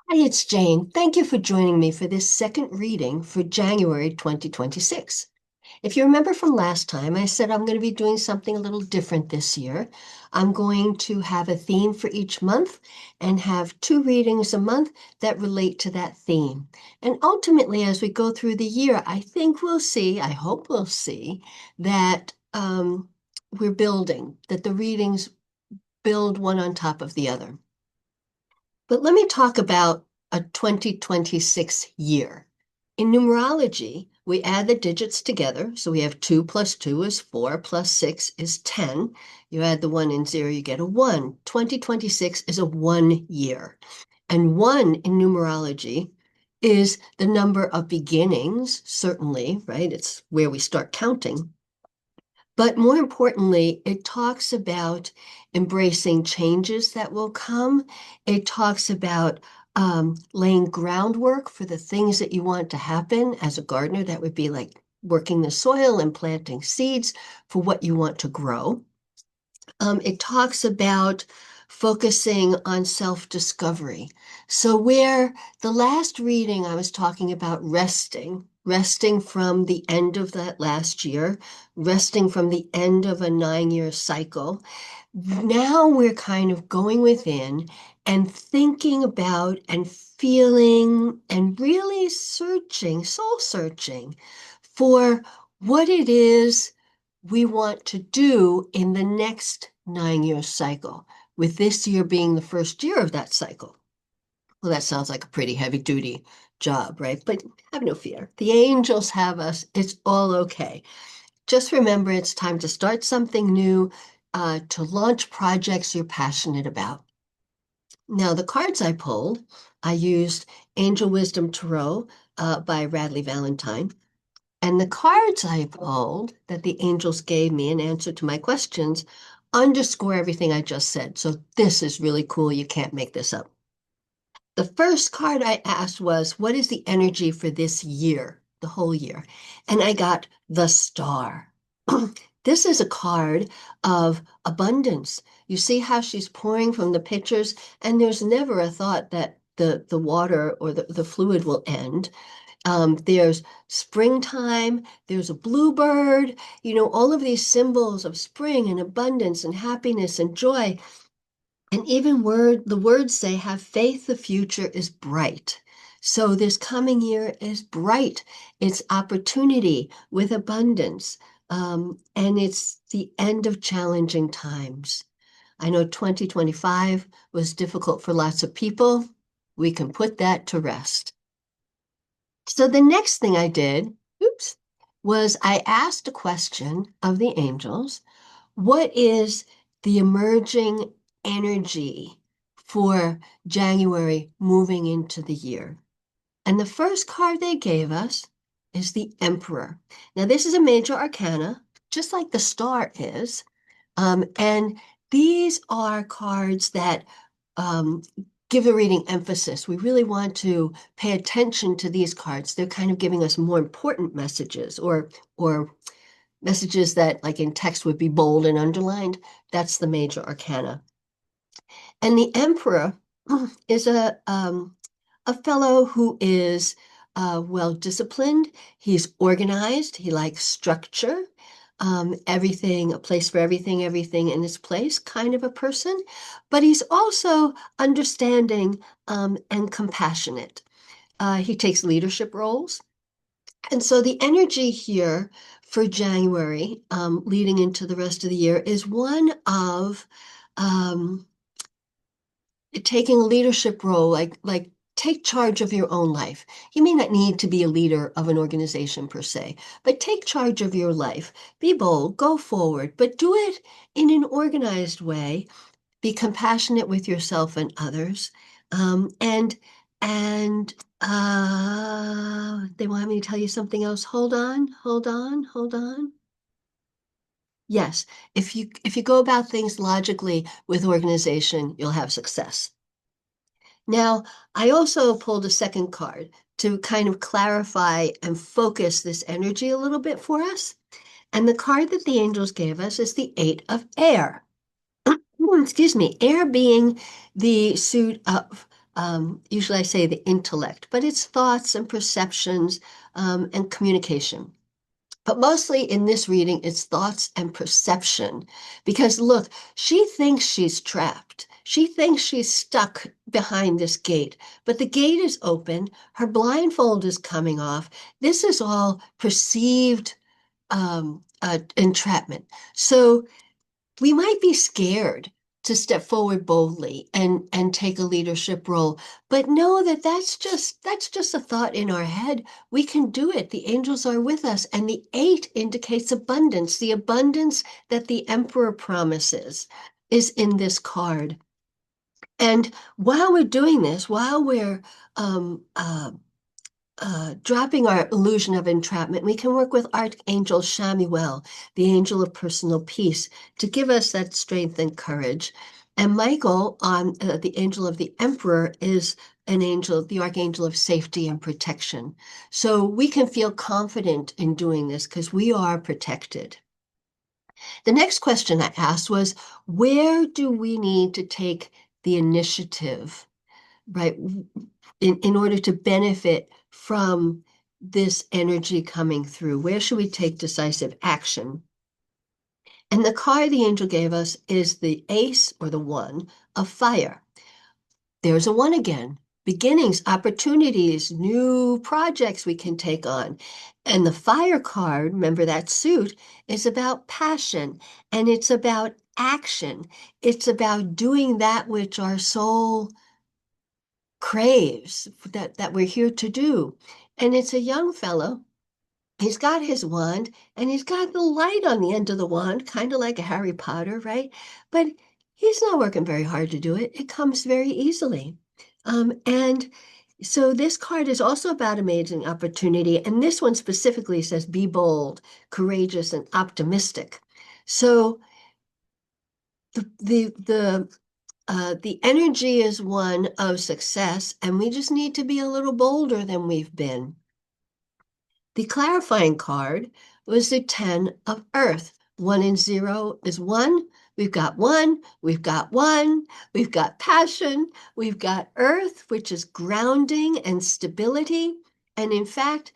Hi, it's Jane. Thank you for joining me for this second reading for January 2026. If you remember from last time, I said I'm going to be doing something a little different this year. I'm going to have a theme for each month and have two readings a month that relate to that theme. And ultimately, as we go through the year, I think we'll see, I hope we'll see, that we're building, that the readings build one on top of the other. But let me talk about a 2026 year. In numerology, we add the digits together. So we have 2 plus 2 is 4, plus 6 is 10. You add the 1 and 0, you get a 1. 2026 is a 1 year. And 1 in numerology is the number of beginnings, certainly, right? It's where we start counting. But more importantly, it talks about embracing changes that will come. It talks about laying groundwork for the things that you want to happen. As a gardener, that would be like working the soil and planting seeds for what you want to grow. It talks about focusing on self-discovery. So where the last reading I was talking about resting from the end of that last year, resting from the end of a 9-year cycle. Now we're kind of going within and thinking about and feeling and really searching, soul searching for what it is we want to do in the next 9-year cycle, with this year being the first year of that cycle. Well, that sounds like a pretty heavy duty job, right? But have no fear. The angels have us. It's all okay. Just remember it's time to start something new, to launch projects you're passionate about. Now, the cards I pulled, I used Angel Wisdom Tarot by Radley Valentine. And the cards I pulled that the angels gave me in answer to my questions underscore everything I just said. So this is really cool. You can't make this up. The first card I asked was, what is the energy for this year, the whole year? And I got the star. This is a card of abundance. You see how she's pouring from the pitchers, and there's never a thought that the water or the fluid will end. There's springtime, there's a bluebird, all of these symbols of spring and abundance and happiness and joy. And even the words say, have faith, the future is bright. So this coming year is bright. It's opportunity with abundance. And it's the end of challenging times. I know 2025 was difficult for lots of people. We can put that to rest. So the next thing I did, was I asked a question of the angels. What is the emerging energy for January moving into the year? And the first card they gave us is the Emperor. Now, this is a major arcana, just like the star is. And these are cards that um, give the reading emphasis. We really want to pay attention to these cards. They're kind of giving us more important messages or messages that, like in text, would be bold and underlined. That's the major arcana. And the Emperor is a fellow who is well disciplined. He's organized. He likes structure. Everything, a place for everything, everything in its place, kind of a person. But he's also understanding and compassionate. He takes leadership roles. And so the energy here for January, leading into the rest of the year, is one of um, taking a leadership role, like take charge of your own life. You may not need to be a leader of an organization per se, but take charge of your life. Be bold, go forward, but do it in an organized way. Be compassionate with yourself and others. And they want me to tell you something else. Hold on, hold on, hold on. Yes, if you go about things logically with organization, you'll have success. Now, I also pulled a second card to kind of clarify and focus this energy a little bit for us. And the card that the angels gave us is the Eight of Air. Excuse me, air being the suit of usually I say the intellect, but it's thoughts and perceptions and communication. But mostly in this reading, it's thoughts and perception. Because look, she thinks she's trapped. She thinks she's stuck behind this gate, but the gate is open. Her blindfold is coming off. This is all perceived entrapment. So we might be scared to step forward boldly and take a leadership role, but know that that's just a thought in our head. We can do it. The angels are with us, and the 8 indicates abundance. The abundance that the emperor promises is in this card. And while we're doing this, while we're um, uh, dropping our illusion of entrapment, we can work with Archangel Shamuel, the angel of personal peace, to give us that strength and courage. And Michael, the angel of the emperor, is an angel, the archangel of safety and protection. So we can feel confident in doing this because we are protected. The next question I asked was, where do we need to take the initiative, right? In order to benefit from this energy coming through? Where should we take decisive action? And the card the angel gave us is the ace or the 1 of fire. There's a 1 again. Beginnings, opportunities, new projects we can take on. And the fire card, remember that suit, is about passion and it's about action. It's about doing that which our soul craves, that we're here to do. And it's a young fellow. He's got his wand and he's got the light on the end of the wand, kind of like a Harry Potter, right? But he's not working very hard to do it. It comes very easily. And so this card is also about amazing opportunity. And this one specifically says, be bold, courageous, and optimistic. So the energy is one of success, and we just need to be a little bolder than we've been. The clarifying card was the 10 of Earth. 1 and 0 is 1. We've got 1. We've got 1. We've got passion. We've got Earth, which is grounding and stability. And in fact,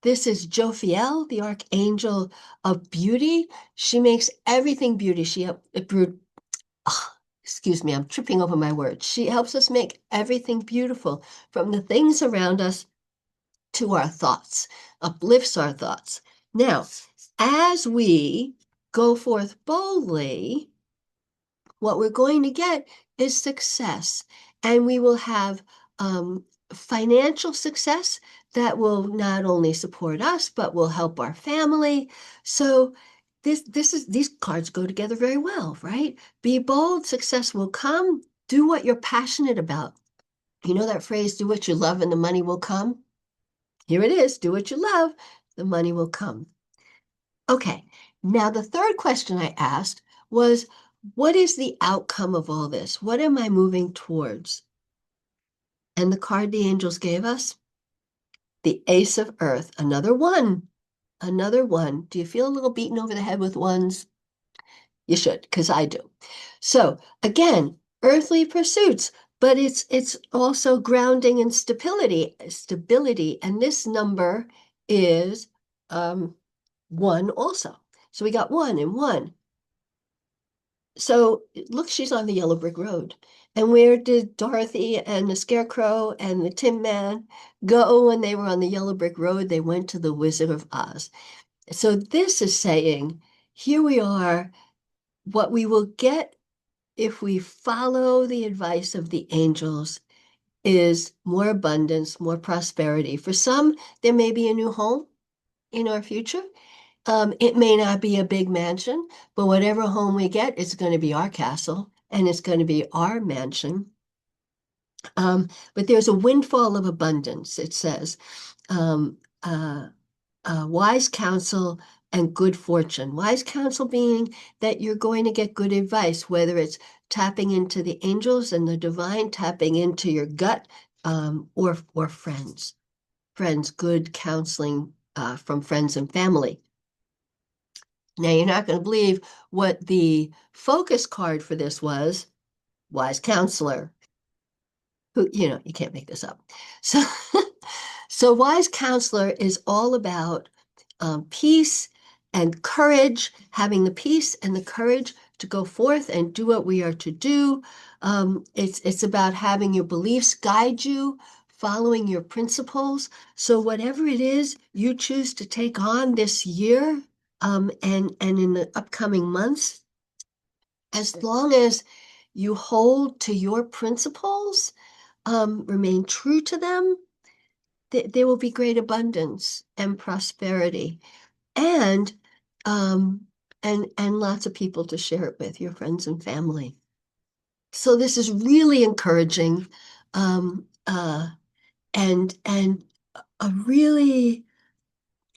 this is Jophiel, the archangel of beauty. She makes everything beauty. Excuse me, I'm tripping over my words. She helps us make everything beautiful, from the things around us to our thoughts, uplifts our thoughts. Now, as we go forth boldly, what we're going to get is success, and we will have financial success that will not only support us, but will help our family. So these cards go together very well, right? Be bold, success will come. Do what you're passionate about. You know that phrase, do what you love and the money will come? Here it is, do what you love, the money will come. Okay, now the third question I asked was, what is the outcome of all this? What am I moving towards? And the card the angels gave us, the Ace of Earth, another 1, another 1. Do you feel a little beaten over the head with ones? You should, because I do. So again, earthly pursuits, but it's also grounding and stability. And this number is 1 also. So we got 1 and 1. So look, she's on the yellow brick road. And where did Dorothy and the Scarecrow and the Tin Man go when they were on the yellow brick road? They went to the Wizard of Oz. So this is saying, here we are, what we will get if we follow the advice of the angels is more abundance, more prosperity. For some, there may be a new home in our future. It may not be a big mansion, but whatever home we get, it's going to be our castle and it's going to be our mansion. But there's a windfall of abundance, it says. Um, Wise counsel and good fortune. Wise counsel being that you're going to get good advice, whether it's tapping into the angels and the divine, tapping into your gut, or friends, good counseling from friends and family. Now, you're not going to believe what the focus card for this was, wise counselor. You can't make this up. So, so wise counselor is all about peace and courage, having the peace and the courage to go forth and do what we are to do. It's about having your beliefs guide you, following your principles. So whatever it is you choose to take on this year, and in the upcoming months, as long as you hold to your principles, remain true to them, there will be great abundance and prosperity, and um, and lots of people to share it with, your friends and family. So this is really encouraging, um, and a really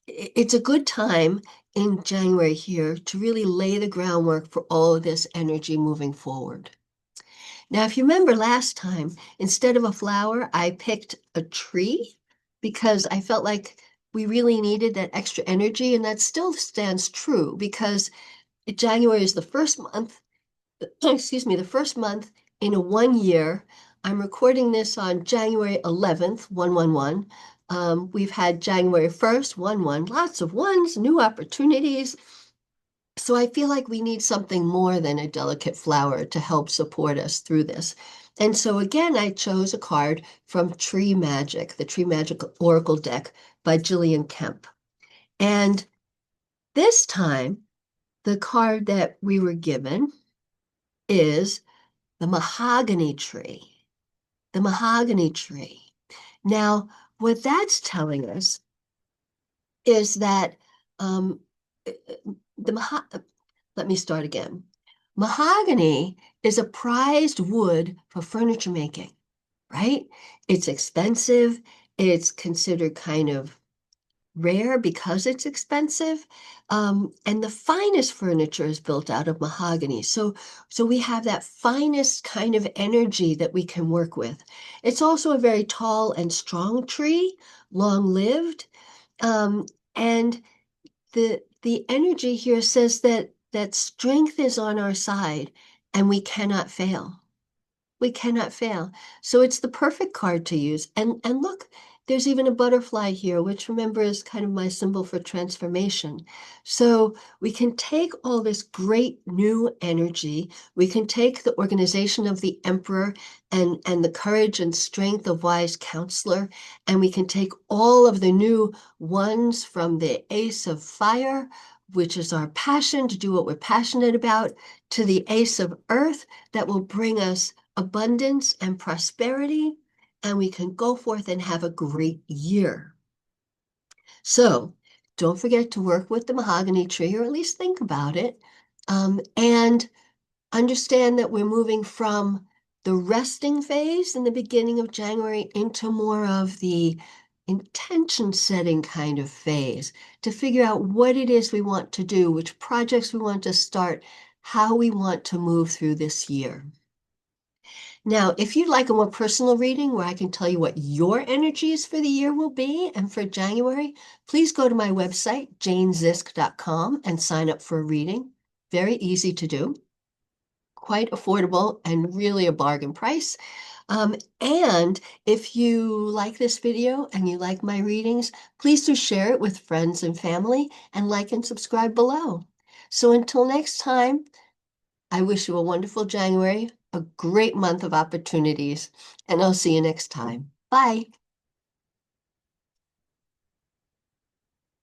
it's a good time in January here to really lay the groundwork for all of this energy moving forward. Now, if you remember last time, instead of a flower, I picked a tree because I felt like we really needed that extra energy, and that still stands true because January is the first month, excuse me, the first month in a 1 year. I'm recording this on January 11th, 111. We've had January 1st, 1/1, lots of ones, new opportunities. So I feel like we need something more than a delicate flower to help support us through this. And so again, I chose a card from Tree Magic, the Tree Magic Oracle deck by Jillian Kemp. And this time, the card that we were given is the mahogany tree. The mahogany tree. Now, what that's telling us is that um, the let me start again. Mahogany is a prized wood for furniture making, right? It's expensive. It's considered kind of rare because it's expensive. And the finest furniture is built out of mahogany. So we have that finest kind of energy that we can work with. It's also a very tall and strong tree, long-lived. Um, and the energy here says that strength is on our side and we cannot fail. We cannot fail. So it's the perfect card to use. And look, there's even a butterfly here, which remember is kind of my symbol for transformation. So we can take all this great new energy. We can take the organization of the emperor and the courage and strength of wise counselor, and we can take all of the new ones from the ace of fire, which is our passion to do what we're passionate about, to the ace of earth that will bring us abundance and prosperity, and we can go forth and have a great year. So don't forget to work with the mahogany tree, or at least think about it, and understand that we're moving from the resting phase in the beginning of January into more of the intention setting kind of phase to figure out what it is we want to do, which projects we want to start, how we want to move through this year. Now, if you'd like a more personal reading where I can tell you what your energies for the year will be and for January, please go to my website, janezisk.com, and sign up for a reading. Very easy to do, quite affordable, and really a bargain price. And if you like this video and you like my readings, please do share it with friends and family and like and subscribe below. So until next time, I wish you a wonderful January, a great month of opportunities, and I'll see you next time. Bye.